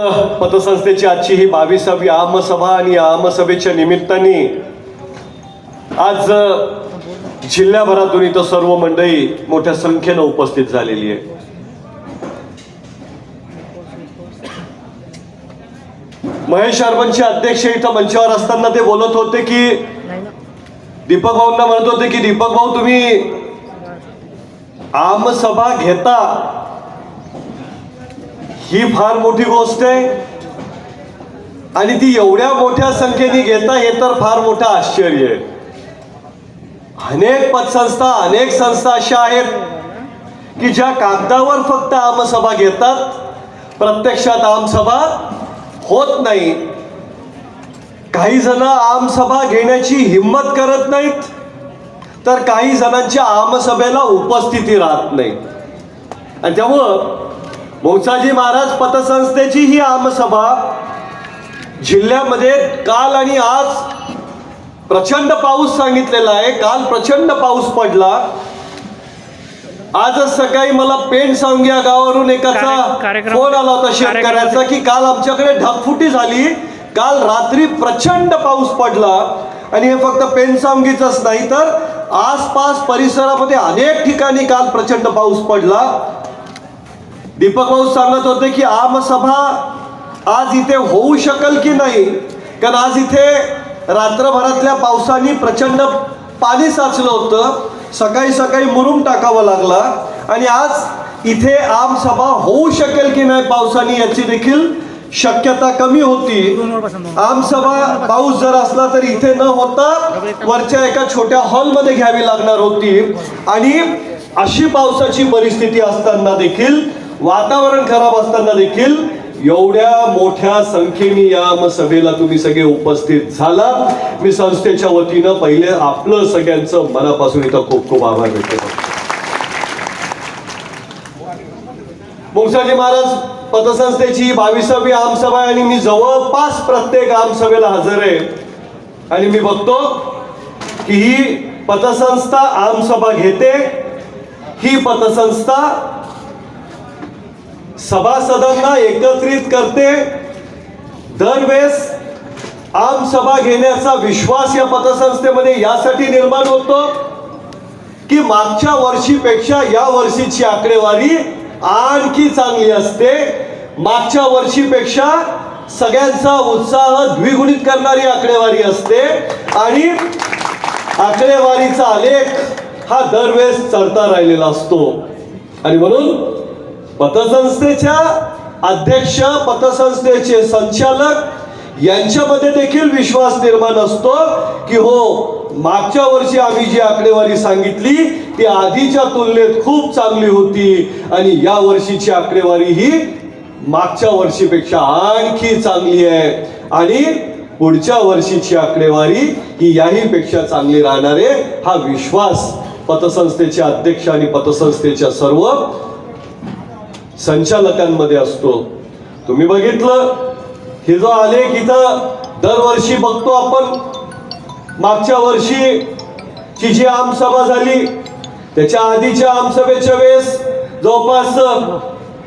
पतसंस्थेची आजची ही 22वी आमसभा आणि या आमसभेच्या निमित्ताने आज जिल्ह्याभरातून इथं सर्व मंडळी मोठ्या संख्येने उपस्थित झालेली आहे. महेश अर्बनचे अध्यक्ष इथं मंचावर असताना ते बोलत होते की दीपक भाऊंना म्हणत होते की दीपक भाऊ तुम्ही आमसभा घेता ही फार मोठी गोष्ट आहे आणि ती एवढ्या मोठ्या संख्येने घेता हे तर फार मोठं आश्चर्य आहे. अनेक पतसंस्था अनेक संस्था अशा आहेत की ज्या कागदावर फक्त आमसभा घेतात, प्रत्यक्षात आमसभा होत नाही. काही जण आमसभा घेण्याची हिम्मत करत नाहीत, तर काही जणांच्या आमसभेला उपस्थिती राहत नाही. आणि त्यामुळं मोसाजी महाराज पतसंस्थेची ही आमसभा जिल्ह्यामध्ये काल आणि आज प्रचंड पाऊस सांगितलेला आहे. काल प्रचंड पाऊस पडला. आजच सकाळी मला पेंडसांग या गावावरून एकाचा फोन आला होता शेतकऱ्याचा की काल आमच्याकडे ढगफुटी झाली, काल रात्री प्रचंड पाऊस पडला. आणि हे फक्त पेंडसांगीचंच नाही तर आसपास परिसरामध्ये अनेक ठिकाणी काल प्रचंड पाऊस पडला. दीपक भाऊ सांगत होते की आमसभा आज इथे होऊ शकेल की नाही, कारण आज इथे रात्रभरातल्या पावसाने प्रचंड पाणी साचलं होतं. सकाळी सकाळी मुरुम टाकावा लागला आणि आज इथे आमसभा होऊ शकेल की नाही पावसाने याची देखील शक्यता कमी होती. आमसभा पाऊस जर असला तर इथे न होता वरच्या एका छोट्या हॉलमध्ये घ्यावी लागणार होती. आणि अशी पावसाची परिस्थिती असताना देखील, वातावरण खराब असताना देखील एवढ्या मोठ्या संख्येने या आमसभेला तुम्ही सगळे उपस्थित झाला. मी संस्थेच्या वतीनं पहिले आपलं सगळ्यांचं मनापासून इथं खूप खूप आभार व्यक्त करतो. मोसाजी महाराज पतसंस्थेची 22वी आमसभा आणि मी जवळपास प्रत्येक आमसभेला हजर आहे. आणि मी बघतो की ही पतसंस्था आमसभा घेते, ही पतसंस्था सभासदांना एकत्रित करते. दरवेळेस आमसभा घेण्याचा विश्वास या पतसंस्थेमध्ये यासाठी निर्माण होतो की मागच्या वर्षीपेक्षा या वर्षीची आकडेवारी आणखी चांगली असते. मागच्या वर्षीपेक्षा सगळ्यांचा उत्साह द्विगुणित करणारी आकडेवारी असते आणि आकडेवारीचा आलेख हा दरवेळेस चढता राहिलेला असतो. आणि म्हणून पतसंस्थेच्या अध्यक्ष, पतसंस्थेचे संचालक यांच्यामध्ये देखील विश्वास निर्माण असतो की हो, मागच्या वर्षी आम्ही जी आकडेवारी सांगितली ती आधीच्या तुलनेत खूप चांगली होती आणि या वर्षीची आकडेवारी ही मागच्या वर्षीपेक्षा आणखी चांगली आहे आणि पुढच्या वर्षीची आकडेवारी ही याही पेक्षा चांगली राहणार आहे. हा विश्वास पतसंस्थेचे अध्यक्ष आणि पतसंस्थेच्या सर्व संचालकांमध्ये असतो. तुम्ही बघितलं हे जो आलेख इथं दरवर्षी बघतो आपण, मागच्या वर्षीची जी आमसभा झाली त्याच्या आधीच्या आमसभेच्या वेळेस जवळपास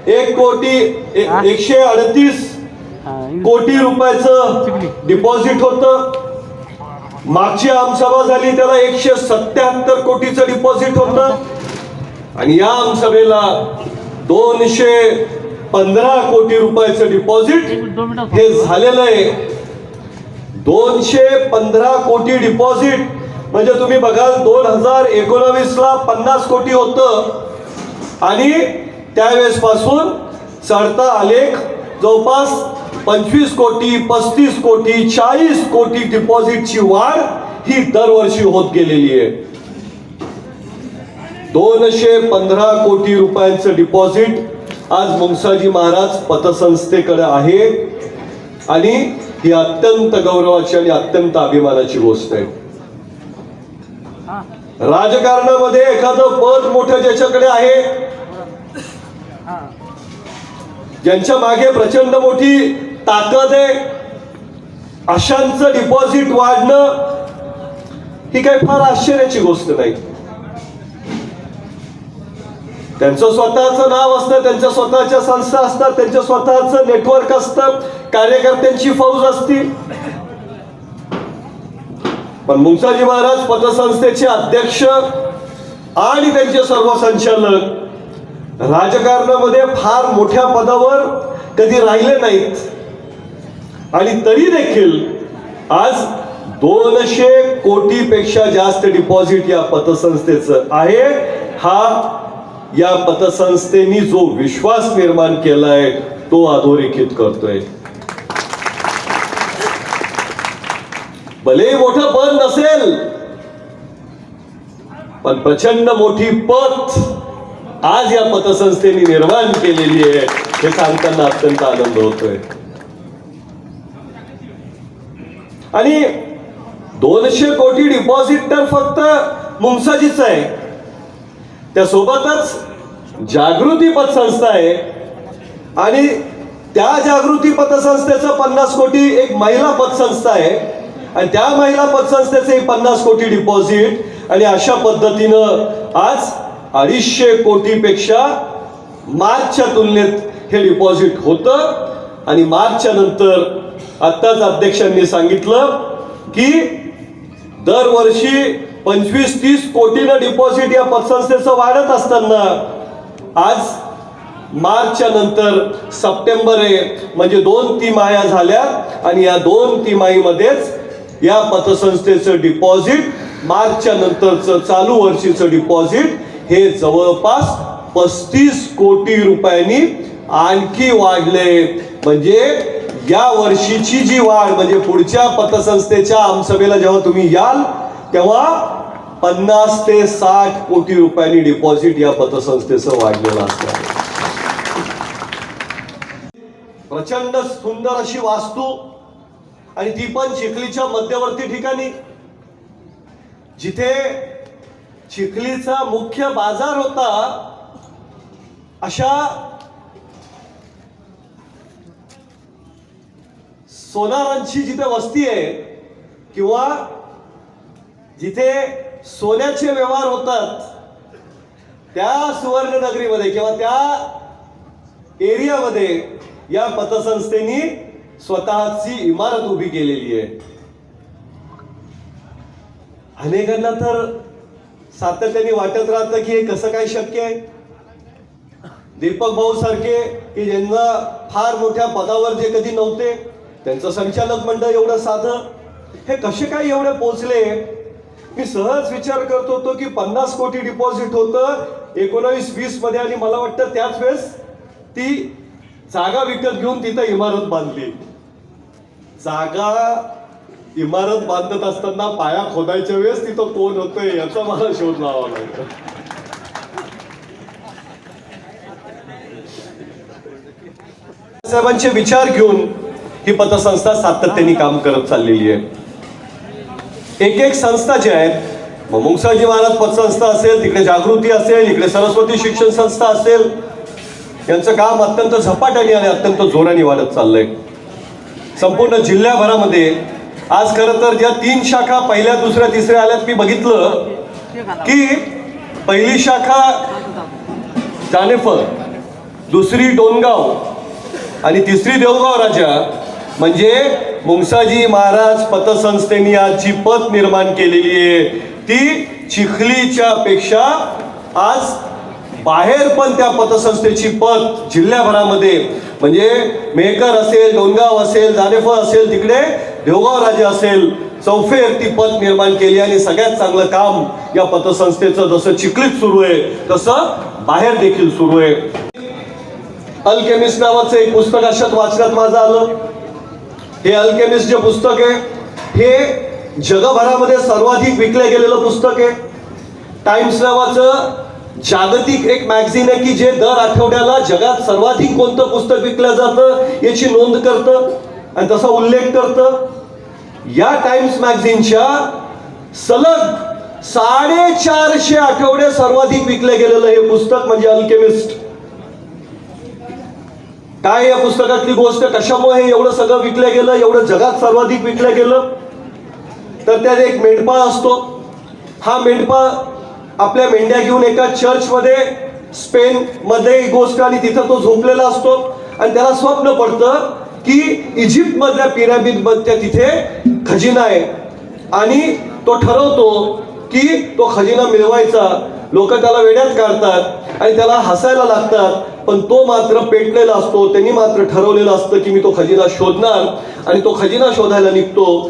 1,138 कोटी रुपयाचं डिपॉझिट होतं. मागची आमसभा झाली त्याला 177 कोटीचं डिपॉझिट होतं आणि या आमसभेला 215 कोटी रुपयाचं डिपॉझिट हे झालेलं आहे. 215 कोटी डिपॉझिट म्हणजे तुम्ही बघाल 2019ला 50 कोटी होतं आणि त्यावेळेस पासून चढता आलेख जवळपास 25 कोटी, 35 कोटी, 40 कोटी डिपॉझिटची वाढ ही दरवर्षी होत गेलेली आहे. 215 कोटी रुपयांचं डिपॉझिट आज मोसाजी महाराज पतसंस्थेकडे आहे आणि ही अत्यंत गौरवाची आणि अत्यंत अभिमानाची गोष्ट आहे. राजकारणामध्ये एखादं पद मोठं ज्याच्याकडे आहे, ज्यांच्या मागे प्रचंड मोठी ताकद आहे, अशांचं डिपॉझिट वाढणं ही काही फार आश्चर्याची गोष्ट नाही. त्यांचं स्वतःचं नाव असतं, त्यांच्या स्वतःच्या संस्था असतात, त्यांच्या स्वतःचं नेटवर्क असतं, कार्यकर्त्यांची फौज असती. पण मुंगसाजी महाराज पतसंस्थेचे अध्यक्ष आणि त्यांचे सर्व संचालक राजकारणामध्ये फार मोठ्या पदावर कधी राहिले नाहीत, आणि तरी देखील आज 200 कोटीपेक्षा जास्त डिपॉझिट या पतसंस्थेचं आहे. हा या पतसंस्थेनी जो विश्वास निर्माण केलाय तो अधोरेखित करतोय. भले मोठं पद नसेल, पण प्रचंड मोठी पत आज या पतसंस्थेने निर्माण केलेली आहे, हे सांगताना अत्यंत आनंद होतोय. आणि 200 कोटी डिपॉझिट तर फक्त मुंगसाजीच आहे, त्यासोबतच जागृती पतसंस्था आहे, आणि त्या जागृती पतसंस्थेचं 50 कोटी एक महिला पतसंस्था आहे, आणि त्या महिला पतसंस्थेचे 50 कोटी डिपॉझिट. आणि अशा पद्धतीनं आज 250 कोटीपेक्षा मार्चच्या तुलनेत हे डिपॉझिट होतं. आणि मार्चच्या नंतर आत्ताच अध्यक्षांनी सांगितलं की दरवर्षी 25-30 कोटीनं डिपॉझिट या पतसंस्थेचं वाढत असताना आज मार्चच्या नंतर सप्टेंबर आहे, म्हणजे 2 तिमाह्या झाल्या, आणि या 2 तिमाहीमध्येच या पतसंस्थेचं डिपॉझिट मार्चच्या नंतरचं चालू वर्षीचं डिपॉझिट हे जवळपास 35 कोटी रुपयांनी आणखी वाढले. म्हणजे या वर्षीची जी वाढ, म्हणजे पुढच्या पतसंस्थेच्या आमसभेला जेव्हा तुम्ही याल तेव्हा 50 ते 60 कोटी रुपयांनी डिपॉझिट या पतसंस्थेचं वाढलेलं असणार. प्रचंड सुंदर अशी वास्तू, आणि ती पण चिखलीच्या मध्यवर्ती ठिकाणी, जिथे चिखलीचा मुख्य बाजार होता. अशा सोनारांची जिथे वस्ती आहे, किंवा जिथे सोन्याचे व्यवहार होतात, त्या सुवर्णनगरीमध्ये किंवा त्या एरियामध्ये या पतसंस्थेनी स्वतःची इमारत उभी केलेली आहे. अनेकांना तर सातत्याने वाटत राहतं की हे कसं काय शक्य आहे. दीपक भाऊ सारखे की ज्यांना फार मोठ्या पदावर जे कधी नव्हते, त्यांचं संचालक मंडळ एवढं साधं, हे कसे काय एवढे पोचले. मी सहज विचार करत होतो की 50 कोटी डिपॉझिट होतं 19-20 मध्ये, आणि मला वाटतं त्याच वेळेस ती जागा विकत घेऊन तिथं इमारत बांधली. जागा इमारत बांधत असताना पाया खोदायच्या वेळेस तिथं कोण होतंय याचा मला शोध लावावा लागला. साहेबांचे विचार घेऊन ही पतसंस्था सातत्याने काम करत चाललेली आहे. एक संस्था ज्या आहेत, मुंगसाजी महाराज पतसंस्था असेल, तिकडे जागृती असेल, इकडे सरस्वती शिक्षण संस्था असेल, यांचं काम अत्यंत झपाट्याने आणि अत्यंत जोराने वाढत चाललंय. संपूर्ण जिल्ह्याभरामध्ये आज खरं तर ज्या 3 शाखा पहिल्या, दुसऱ्या, तिसऱ्या आल्यात, मी बघितलं की पहिली शाखा जानेफळ, दुसरी डोनगाव आणि तिसरी देवगाव राजा. म्हणजे मुंगसाजी महाराज पतसंस्थेने आज जी पत निर्माण केलेली आहे ती चिखलीच्या पेक्षा आज बाहेर पण त्या पतसंस्थेची पत जिल्ह्याभरामध्ये, म्हणजे मेहकर असेल, डोनगाव असेल, जानेफळ असेल, तिकडे देवगाव राजा असेल, चौफेर ती पत निर्माण केली. आणि सगळ्यात चांगलं काम या पतसंस्थेचं जसं चिखलीत सुरू आहे तसं बाहेर देखील सुरू आहे. अल्केमिस्ट नावाचं एक पुस्तक अशात वाचण्यात माझं आलं. हे अल्केमिस्ट जे पुस्तक आहे हे जगभरामध्ये सर्वाधिक विकले गेलेलं पुस्तक आहे. टाइम्स नावाचं जागतिक एक मॅगझिन आहे की जे दर आठवड्याला जगात सर्वाधिक कोणतं पुस्तक विकलं जातं याची नोंद करतं आणि तसा उल्लेख करतं. या टाइम्स मॅगझिनच्या सलग 450 आठवडे सर्वाधिक विकले गेलेलं हे पुस्तक म्हणजे अल्केमिस्ट. काय या पुस्तकातली गोष्ट, कशामुळे हे एवढं सगळं विकलं गेलं, एवढं जगात सर्वाधिक विकलं गेलं, तर त्यात एक मेंढपाळ असतो. हा मेंढपाळ आपल्या मेंढ्या घेऊन एका चर्चमध्ये स्पेन मध्ये एक गोष्ट, आणि तिथं तो झोपलेला असतो आणि त्याला स्वप्न पडतं की इजिप्त मधल्या पिरॅमिड मधल्या तिथे खजिना आहे, आणि तो ठरवतो की तो खजिना मिळवायचा. लोक त्याला वेड्यात काढतात आणि त्याला हसायला लागतात, पण तो मात्र पेटलेला असतो. त्यांनी मात्र ठरवलेलं असतं की मी तो खजिना शोधणार, आणि तो खजिना शोधायला निघतो.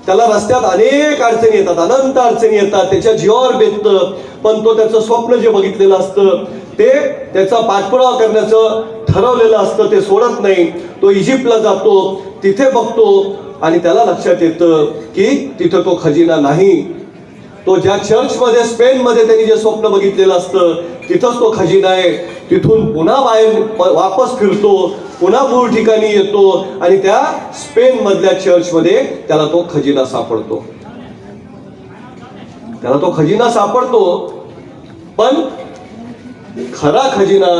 त्याला रस्त्यात अनेक अडचणी येतात, अनंत अडचणी येतात, त्याच्या जीवावर बेततं, पण तो त्याचं स्वप्न जे बघितलेलं असतं ते त्याचा पाठपुरावा करण्याचं ठरवलेलं असतं, ते सोडत नाही. तो इजिप्तला जातो, तिथे बघतो आणि त्याला लक्षात येतं की तिथं तो खजिना नाही. तो ज्या चर्चमध्ये स्पेनमध्ये त्यांनी जे स्वप्न बघितलेलं असतं तिथंच तो खजिना आहे. तिथून पुन्हा बाहेर वापस फिरतो, पुन्हा मूळ ठिकाणी येतो आणि त्या स्पेन मधल्या चर्चमध्ये त्याला तो खजिना सापडतो. पण खरा खजिना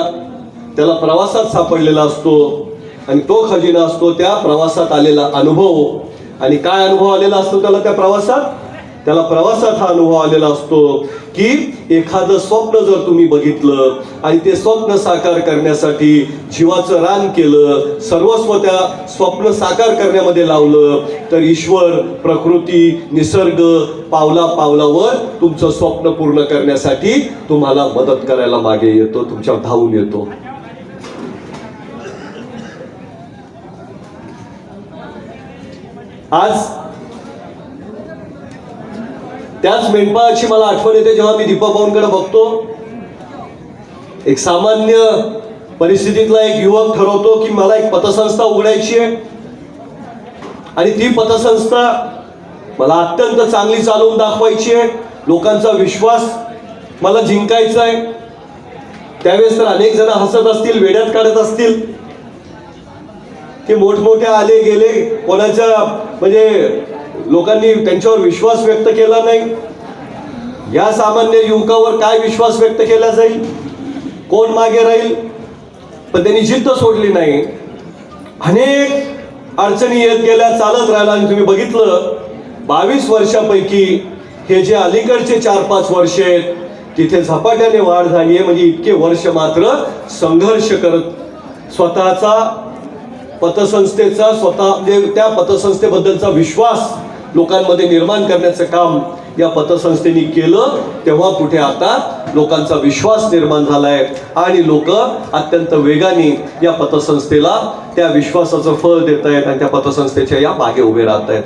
त्याला प्रवासात सापडलेला असतो, आणि तो खजिना असतो त्या प्रवासात आलेला अनुभव. आणि काय अनुभव आलेला असतो त्याला त्या प्रवासात? त्याला प्रवासात हा अनुभव आलेला असतो की एखादं स्वप्न जर तुम्ही बघितलं आणि ते स्वप्न साकार करण्यासाठी जीवाचं रान केलं, सर्वस्व त्या स्वप्न साकार करण्यामध्ये लावलं, तर ईश्वर, प्रकृती, निसर्ग पावला पावलावर तुमचं स्वप्न पूर्ण करण्यासाठी तुम्हाला मदत करायला मागे येतो, तुमच्या धावून येतो. आज त्याच मेंढपाळाची मला आठवण येते जेव्हा मी दीपक भाऊंकडे बघतो. एक सामान्य परिस्थितीतला एक युवक ठरवतो की मला एक पतसंस्था उघडायची आहे, आणि ती पतसंस्था मला अत्यंत चांगली चालवून दाखवायची आहे, लोकांचा विश्वास मला जिंकायचा आहे. त्यावेळेस तर अनेक जण हसत असतील, वेड्यात काढत असतील की मोठमोठे आले गेले, कोणाच्या म्हणजे लोकांनी त्यांच्यावर विश्वास व्यक्त केला नाही. या सामान्य युवकावर काय विश्वास व्यक्त केला जाईल? कोण मागे राहील? पण त्यांनी जिद्द सोडली नाही. अनेक अडचणी येत गेल्या, चालत राहिला, आणि तुम्ही बघितलं 22 वर्षापैकी हे जे अलीकडचे 4-5 वर्ष आहेत तिथे झपाट्याने वाढ झाली आहे. म्हणजे इतके वर्ष मात्र संघर्ष करत स्वतःचा पतसंस्थेचा त्या पतसंस्थेबद्दलचा विश्वास लोकांमध्ये निर्माण करण्याचं काम या पतसंस्थेने केलं. तेव्हा कुठे आता लोकांचा विश्वास निर्माण झालाय आणि लोक अत्यंत वेगाने या पतसंस्थेला त्या विश्वासाचं फळ देत आहेत आणि त्या पतसंस्थेच्या या मागे उभे राहत आहेत.